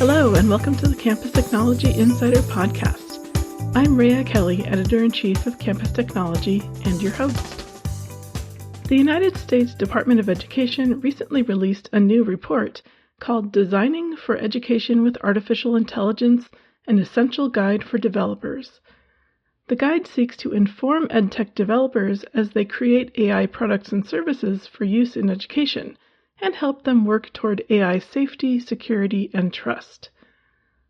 Hello, and welcome to the Campus Technology Insider Podcast. I'm Rhea Kelly, Editor-in-Chief of Campus Technology, and your host. The United States Department of Education recently released a new report called Designing for Education with Artificial Intelligence, an Essential Guide for Developers. The guide seeks to inform EdTech developers as they create AI products and services for use in education, and help them work toward AI safety, security, and trust.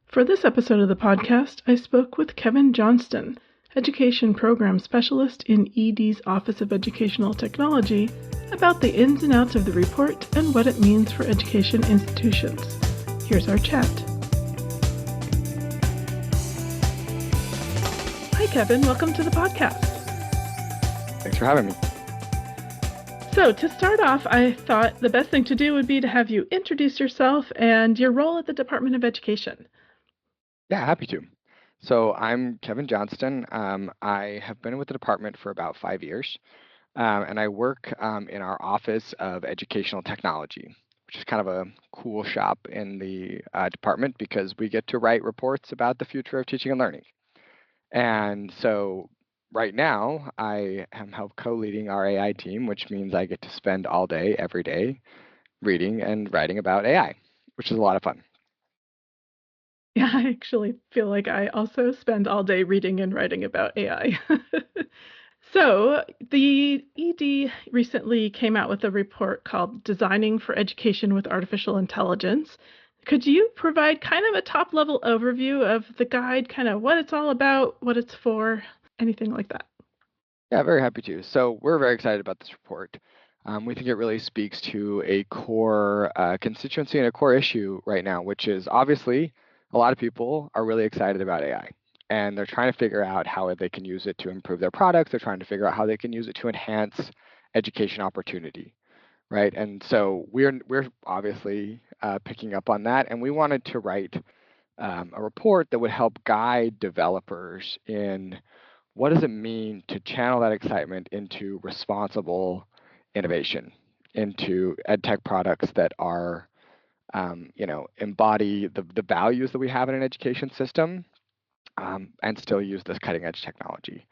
For this episode of the podcast, I spoke with Kevin Johnstun, Education Program Specialist in ED's Office of Educational Technology, about the ins and outs of the report and what it means for education institutions. Here's our chat. Hi, Kevin. Welcome to the podcast. Thanks for having me. So to start off, I thought the best thing to do would be to have you introduce yourself and your role at the Department of Education. Yeah, happy to. So I'm Kevin Johnstun. I have been with the department for about 5 years, and I work in our Office of Educational Technology, which is kind of a cool shop in the department because we get to write reports about the future of teaching and learning. And so right now, I am co-leading our AI team, which means I get to spend all day, every day, reading and writing about AI, which is a lot of fun. Yeah, I actually feel like I also spend all day reading and writing about AI. So the ED recently came out with a report called Designing for Education with Artificial Intelligence. Could you provide kind of a top-level overview of the guide, kind of what it's all about, what it's for, anything like that? Yeah, very happy to. So we're very excited about this report. We think it really speaks to a core constituency and a core issue right now, which is obviously a lot of people are really excited about AI. And they're trying to figure out how they can use it to improve their products. They're trying to figure out how they can use it to enhance education opportunity, right? And so we're obviously picking up on that, and we wanted to write a report that would help guide developers in what does it mean to channel that excitement into responsible innovation, into ed tech products that are, embody the values that we have in an education system, and still use this cutting edge technology.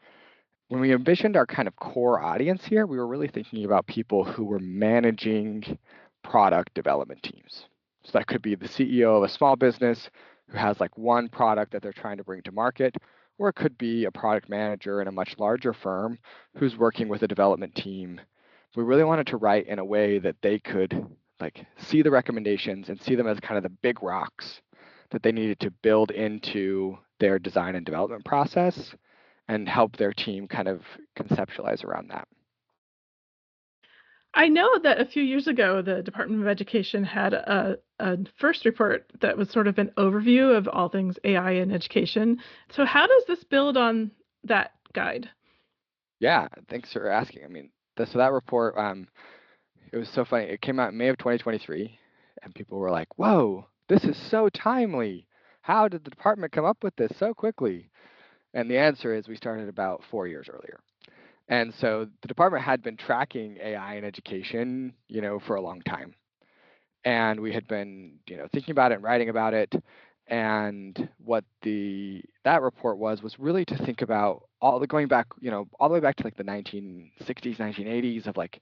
When we envisioned our kind of core audience here, we were really thinking about people who were managing product development teams. So that could be the CEO of a small business who has like one product that they're trying to bring to market, or it could be a product manager in a much larger firm who's working with a development team. We really wanted to write in a way that they could like see the recommendations and see them as kind of the big rocks that they needed to build into their design and development process and help their team kind of conceptualize around that. I know that a few years ago, the Department of Education had a first report that was sort of an overview of all things AI in education. So how does this build on that guide? Yeah, thanks for asking. I mean, so that report, it was so funny. It came out in May of 2023, and people were like, "Whoa, this is so timely. How did the department come up with this so quickly?" And the answer is we started about 4 years earlier. And so the department had been tracking AI in education, for a long time. And we had been, thinking about it and writing about it. And what that report was really to think about going back, all the way back to like the 1960s, 1980s of like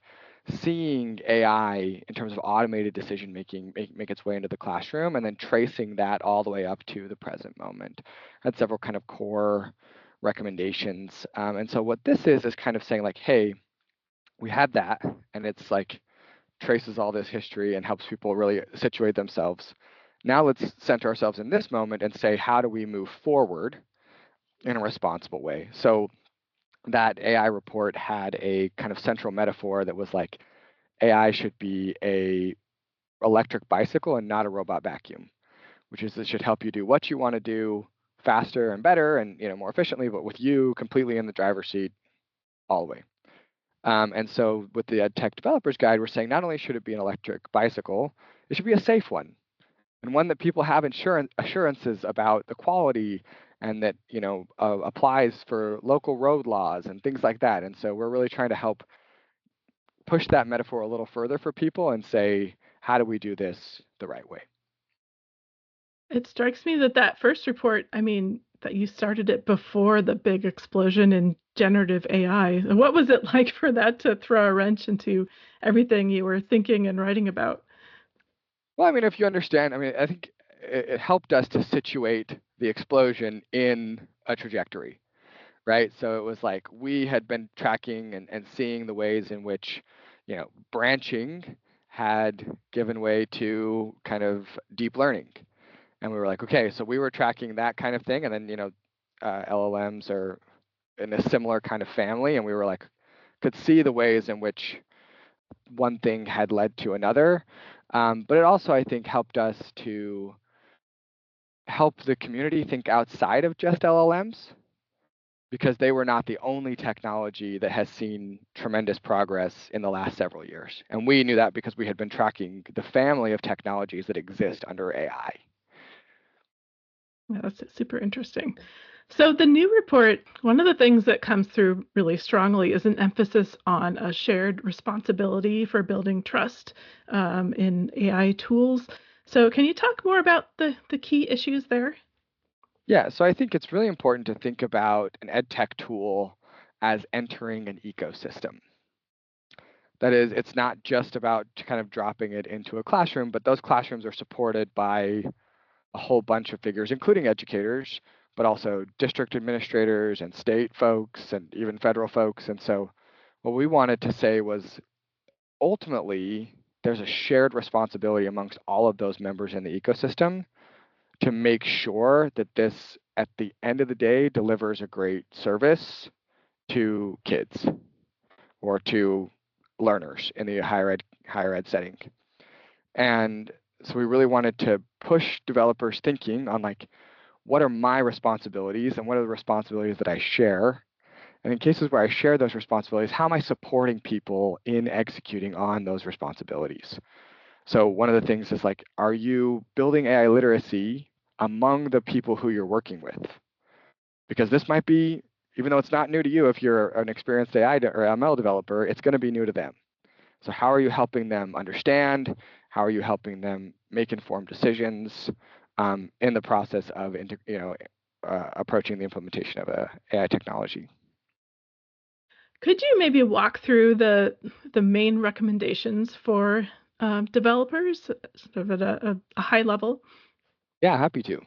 seeing AI in terms of automated decision making make its way into the classroom and then tracing that all the way up to the present moment. Had several kind of core recommendations. And so what this is kind of saying like, hey, we had that, and it's like traces all this history and helps people really situate themselves. Now let's center ourselves in this moment and say, how do we move forward in a responsible way? So that AI report had a kind of central metaphor that was like AI should be a electric bicycle and not a robot vacuum, which is it should help you do what you want to do faster and better and more efficiently, but with you completely in the driver's seat all the way. And so with the Ed Tech Developers Guide, we're saying not only should it be an electric bicycle, it should be a safe one, and one that people have assurances about the quality and that applies for local road laws and things like that. And so we're really trying to help push that metaphor a little further for people and say, how do we do this the right way? It strikes me that that first report, I mean, that you started it before the big explosion in generative AI. What was it like for that to throw a wrench into everything you were thinking and writing about? Well, I mean, if you understand, I mean, I think it helped us to situate the explosion in a trajectory, right? So it was like we had been tracking and seeing the ways in which, branching had given way to kind of deep learning. And we were like, okay, so we were tracking that kind of thing. And then, LLMs are in a similar kind of family. And we were like, could see the ways in which one thing had led to another. But it also, I think, helped us to help the community think outside of just LLMs because they were not the only technology that has seen tremendous progress in the last several years. And we knew that because we had been tracking the family of technologies that exist under AI. Yeah, that's super interesting. So, the new report, one of the things that comes through really strongly is an emphasis on a shared responsibility for building trust in AI tools. So, can you talk more about the key issues there? Yeah, so I think it's really important to think about an ed tech tool as entering an ecosystem. That is, it's not just about kind of dropping it into a classroom, but those classrooms are supported by a whole bunch of figures, including educators, but also district administrators and state folks and even federal folks. And so what we wanted to say was ultimately, there's a shared responsibility amongst all of those members in the ecosystem to make sure that this, at the end of the day, delivers a great service to kids or to learners in the higher ed setting. And so we really wanted to push developers thinking on like, what are my responsibilities and what are the responsibilities that I share? And in cases where I share those responsibilities, how am I supporting people in executing on those responsibilities? So one of the things is like, are you building AI literacy among the people who you're working with? Because this might be, even though it's not new to you, if you're an experienced or ML developer, it's going to be new to them. So how are you helping them understand? How are you helping them make informed decisions in the process of approaching the implementation of a AI technology? Could you maybe walk through the main recommendations for developers, sort of at a high level? Yeah, happy to.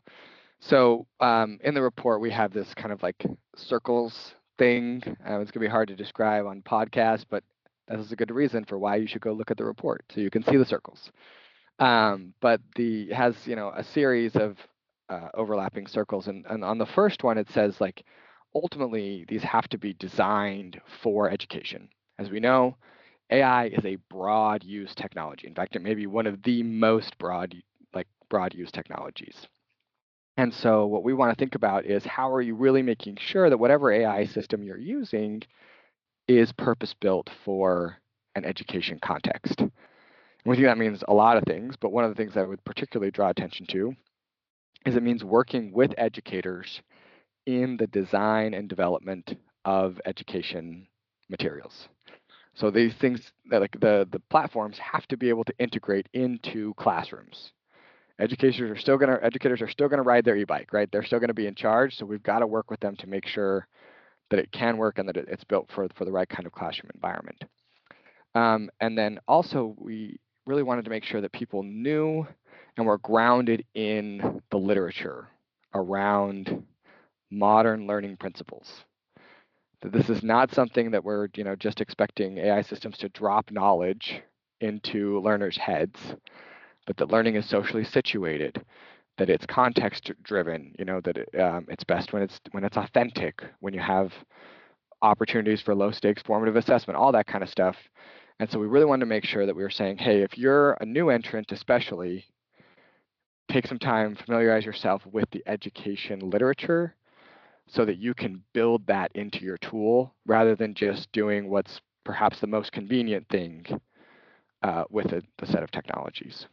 So in the report, we have this kind of like circles thing. It's going to be hard to describe on podcast, but this is a good reason for why you should go look at the report so you can see the circles. But it has a series of overlapping circles, and on the first one it says like ultimately these have to be designed for education. As we know, AI is a broad use technology. In fact, it may be one of the most broad use technologies. And so what we want to think about is how are you really making sure that whatever AI system you're using is purpose built for an education context. And we think that means a lot of things, but one of the things that I would particularly draw attention to is it means working with educators in the design and development of education materials. So these things that like the platforms have to be able to integrate into classrooms. Educators are still gonna ride their e-bike, right? They're still gonna be in charge. So we've got to work with them to make sure that it can work and that it's built for the right kind of classroom environment. And then also we really wanted to make sure that people knew and were grounded in the literature around modern learning principles. That this is not something that we're just expecting AI systems to drop knowledge into learners' heads, but that learning is socially situated, that it's context driven, that it's best when it's authentic, when you have opportunities for low stakes formative assessment, all that kind of stuff. And so we really wanted to make sure that we were saying, hey, if you're a new entrant, especially, take some time, familiarize yourself with the education literature so that you can build that into your tool rather than just doing what's perhaps the most convenient thing with the set of technologies.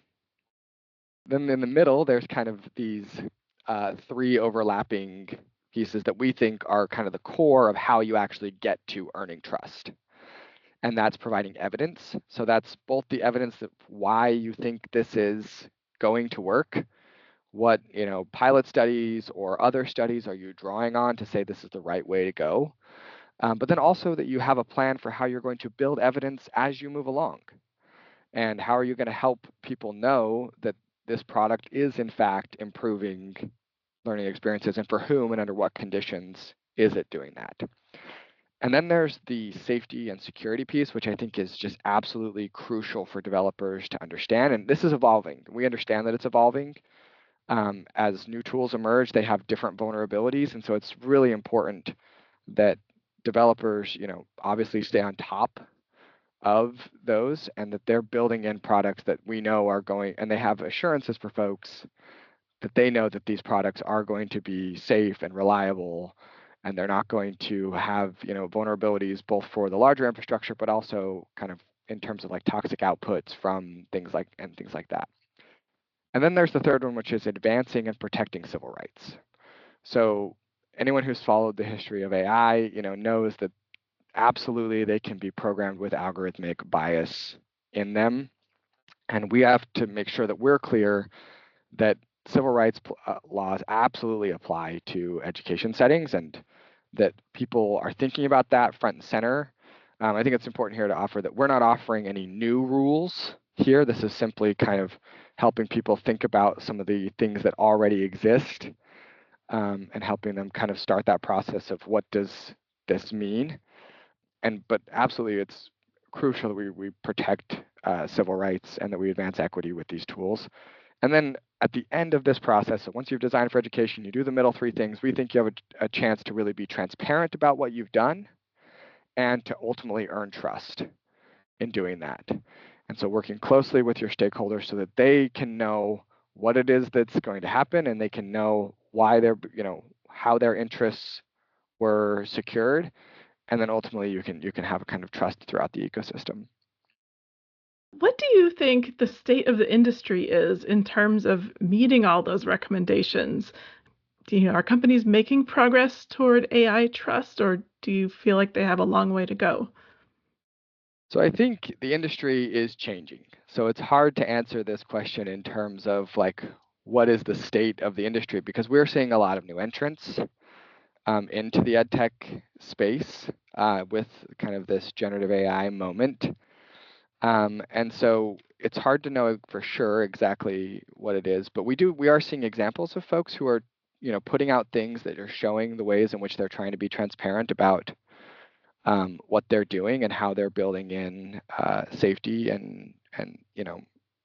Then in the middle, there's kind of these three overlapping pieces that we think are kind of the core of how you actually get to earning trust. And that's providing evidence. So that's both the evidence of why you think this is going to work, what pilot studies or other studies are you drawing on to say this is the right way to go? But then also that you have a plan for how you're going to build evidence as you move along. And how are you going to help people know that this product is in fact improving learning experiences, and for whom and under what conditions is it doing that? And then there's the safety and security piece, which I think is just absolutely crucial for developers to understand. And this is evolving. We understand that it's evolving. As new tools emerge, they have different vulnerabilities. And so it's really important that developers, obviously stay on top of those, and that they're building in products that we know are going, and they have assurances for folks that they know that these products are going to be safe and reliable, and they're not going to have vulnerabilities both for the larger infrastructure, but also kind of in terms of like toxic outputs from things like that. And then there's the third one, which is advancing and protecting civil rights. So anyone who's followed the history of AI, knows that absolutely they can be programmed with algorithmic bias in them. And we have to make sure that we're clear that civil rights laws absolutely apply to education settings, and that people are thinking about that front and center. I think it's important here to offer that we're not offering any new rules here. This is simply kind of helping people think about some of the things that already exist, and helping them kind of start that process of what does this mean. But absolutely, it's crucial that we protect civil rights and that we advance equity with these tools. And then at the end of this process, so once you've designed for education, you do the middle three things, we think you have a chance to really be transparent about what you've done and to ultimately earn trust in doing that. And so working closely with your stakeholders so that they can know what it is that's going to happen, and they can know why how their interests were secured. And then ultimately you can have a kind of trust throughout the ecosystem. What do you think the state of the industry is in terms of meeting all those recommendations? Are companies making progress toward AI trust, or do you feel like they have a long way to go? So I think the industry is changing. So it's hard to answer this question in terms of like, what is the state of the industry? Because we're seeing a lot of new entrants into the ed tech space with kind of this generative AI moment. And so it's hard to know for sure exactly what it is, but we are seeing examples of folks who are, putting out things that are showing the ways in which they're trying to be transparent about what they're doing and how they're building in safety and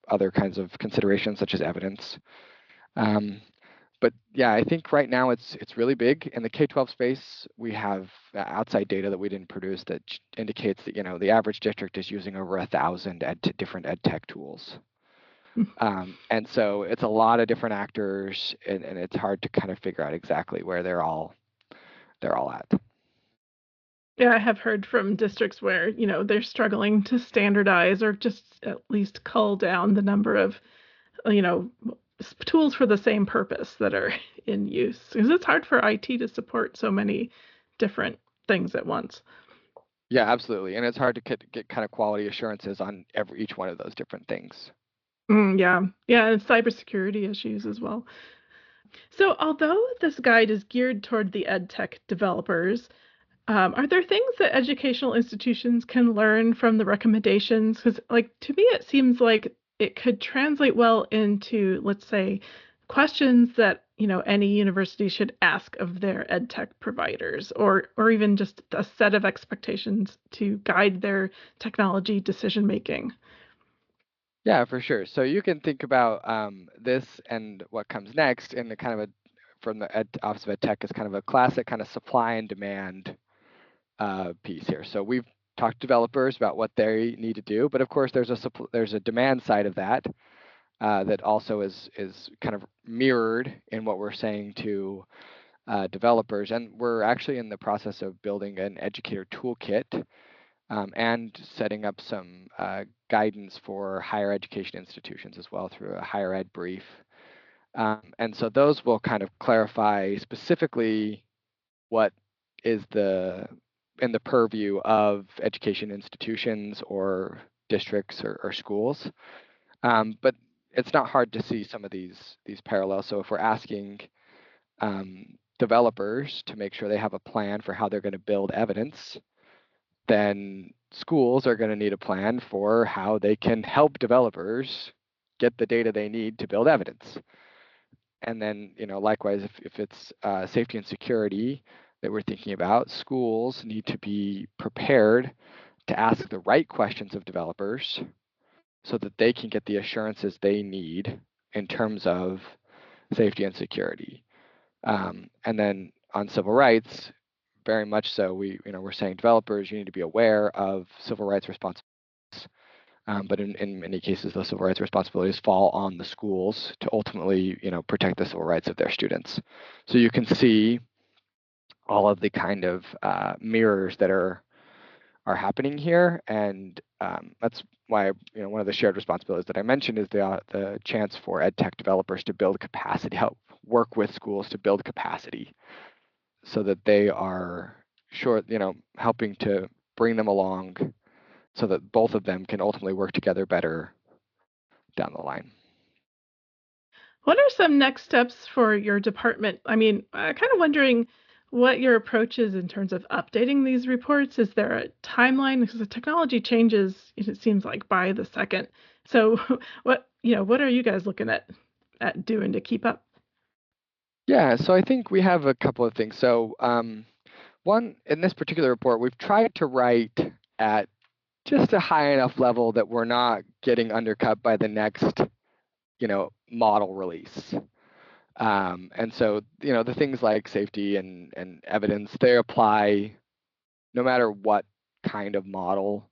other kinds of considerations such as evidence. But yeah, I think right now it's really big in the K-12 space. We have outside data that we didn't produce that indicates that the average district is using over 1,000 different ed tech tools. And so it's a lot of different actors, and it's hard to kind of figure out exactly where they're all at. Yeah, I have heard from districts where, they're struggling to standardize or just at least cull down the number of, you know, tools for the same purpose that are in use. Because it's hard for IT to support so many different things at once. Yeah, absolutely. And it's hard to get kind of quality assurances on each one of those different things. Yeah, yeah, and cybersecurity issues as well. So, although this guide is geared toward the ed tech developers, are there things that educational institutions can learn from the recommendations? Because, like, to me, it seems like it could translate well into, let's say, questions that, any university should ask of their ed tech providers, or even just a set of expectations to guide their technology decision making. Yeah, for sure. So you can think about this and what comes next in the kind of from the Office of Ed Tech is kind of a classic kind of supply and demand piece here. So we've talked to developers about what they need to do, but of course there's a demand side of that that also is kind of mirrored in what we're saying to developers. And we're actually in the process of building an educator toolkit and setting up some guidance for higher education institutions as well through a higher ed brief. And so those will kind of clarify specifically what is in the purview of education institutions or districts or schools. But it's not hard to see some of these parallels. So if we're asking developers to make sure they have a plan for how they're going to build evidence, then schools are going to need a plan for how they can help developers get the data they need to build evidence. And then, likewise, if it's safety and security that we're thinking about, schools need to be prepared to ask the right questions of developers so that they can get the assurances they need in terms of safety and security. And then on civil rights, very much so, we're saying developers, you need to be aware of civil rights responsibilities. But in many cases, those civil rights responsibilities fall on the schools to ultimately, protect the civil rights of their students. So you can see all of the kind of mirrors that are happening here, and that's why one of the shared responsibilities that I mentioned is the chance for ed tech developers to build capacity, help work with schools to build capacity, so that they are helping to bring them along, so that both of them can ultimately work together better down the line. What are some next steps for your department? I mean, I'm kind of wondering what your approach is in terms of updating these reports. Is there a timeline? Because the technology changes, it seems like by the second. So what are you guys looking at doing to keep up? Yeah, so I think we have a couple of things. So one, in this particular report, we've tried to write at just a high enough level that we're not getting undercut by the next, model release. And so, the things like safety and evidence, they apply no matter what kind of model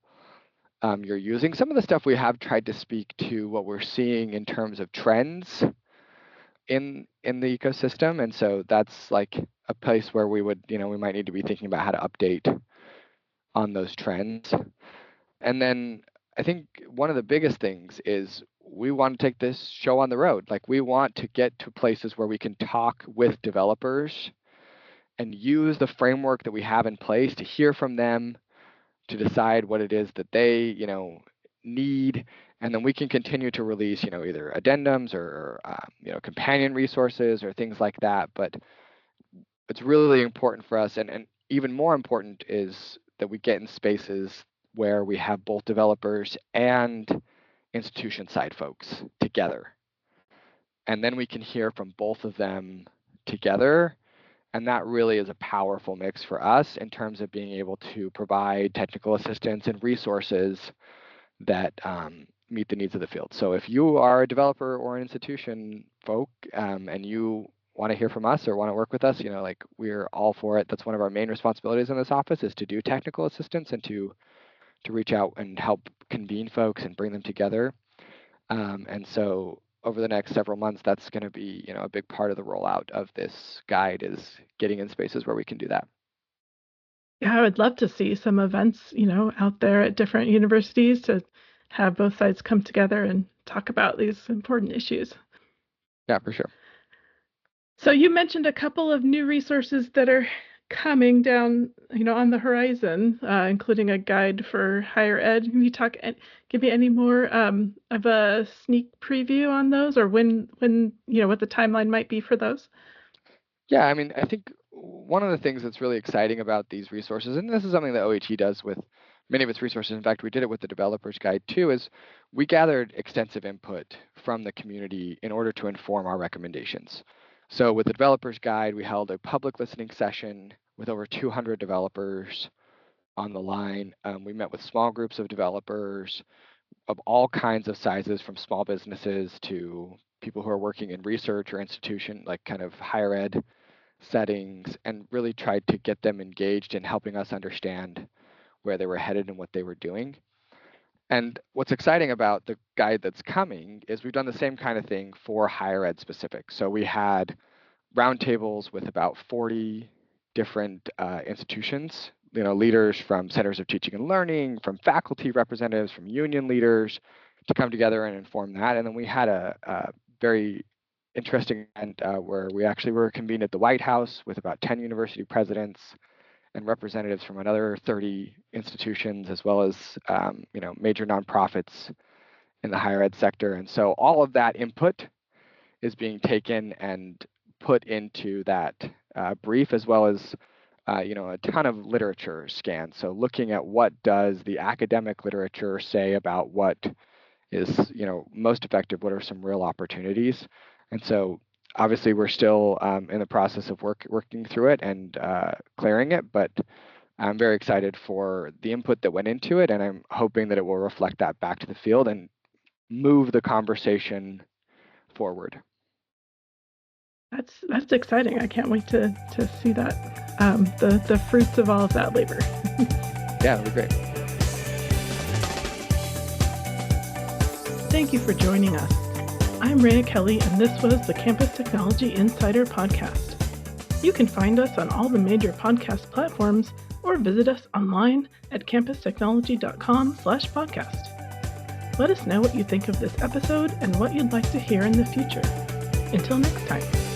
you're using. Some of the stuff we have tried to speak to what we're seeing in terms of trends in the ecosystem, and so that's like a place where we would, we might need to be thinking about how to update on those trends. And then I think one of the biggest things is we want to take this show on the road. Like, we want to get to places where we can talk with developers and use the framework that we have in place to hear from them, to decide what it is that they, need. And then we can continue to release, either addendums or, companion resources or things like that. But it's really important for us, and even more important is that we get in spaces where we have both developers and institution side folks together. And then we can hear from both of them together. And that really is a powerful mix for us in terms of being able to provide technical assistance and resources that meet the needs of the field. So if you are a developer or an institution folk, and you want to hear from us or want to work with us, like, we're all for it. That's one of our main responsibilities in this office, is to do technical assistance and to reach out and help convene folks and bring them together. And so over the next several months, that's going to be, a big part of the rollout of this guide, is getting in spaces where we can do that. Yeah, I would love to see some events, out there at different universities to have both sides come together and talk about these important issues. Yeah, for sure. So you mentioned a couple of new resources that are coming down, on the horizon, including a guide for higher ed. Can you give me any more of a sneak preview on those, or when what the timeline might be for those? Yeah, I mean, I think one of the things that's really exciting about these resources, and this is something that OHE does with many of its resources, in fact, we did it with the developer's guide too, is we gathered extensive input from the community in order to inform our recommendations. So with the developer's guide, we held a public listening session with over 200 developers on the line. We met with small groups of developers of all kinds of sizes, from small businesses to people who are working in research or institution, like kind of higher ed settings, and really tried to get them engaged in helping us understand where they were headed and what they were doing. And what's exciting about the guide that's coming is we've done the same kind of thing for higher ed specific. So we had roundtables with about 40 different institutions, leaders from centers of teaching and learning, from faculty representatives, from union leaders, to come together and inform that. And then we had a very interesting event where we actually were convened at the White House with about 10 university presidents and representatives from another 30 institutions, as well as major nonprofits in the higher ed sector. And so all of that input is being taken and put into that brief, as well as a ton of literature scans. So looking at what does the academic literature say about what is most effective, what are some real opportunities. And so obviously we're still in the process of working through it and clearing it, but I'm very excited for the input that went into it, and I'm hoping that it will reflect that back to the field and move the conversation forward. That's exciting. I can't wait to see that, the fruits of all of that labor. Yeah, it'll be great. Thank you for joining us. I'm Rhea Kelly, and this was the Campus Technology Insider Podcast. You can find us on all the major podcast platforms or visit us online at campustechnology.com/podcast. Let us know what you think of this episode and what you'd like to hear in the future. Until next time.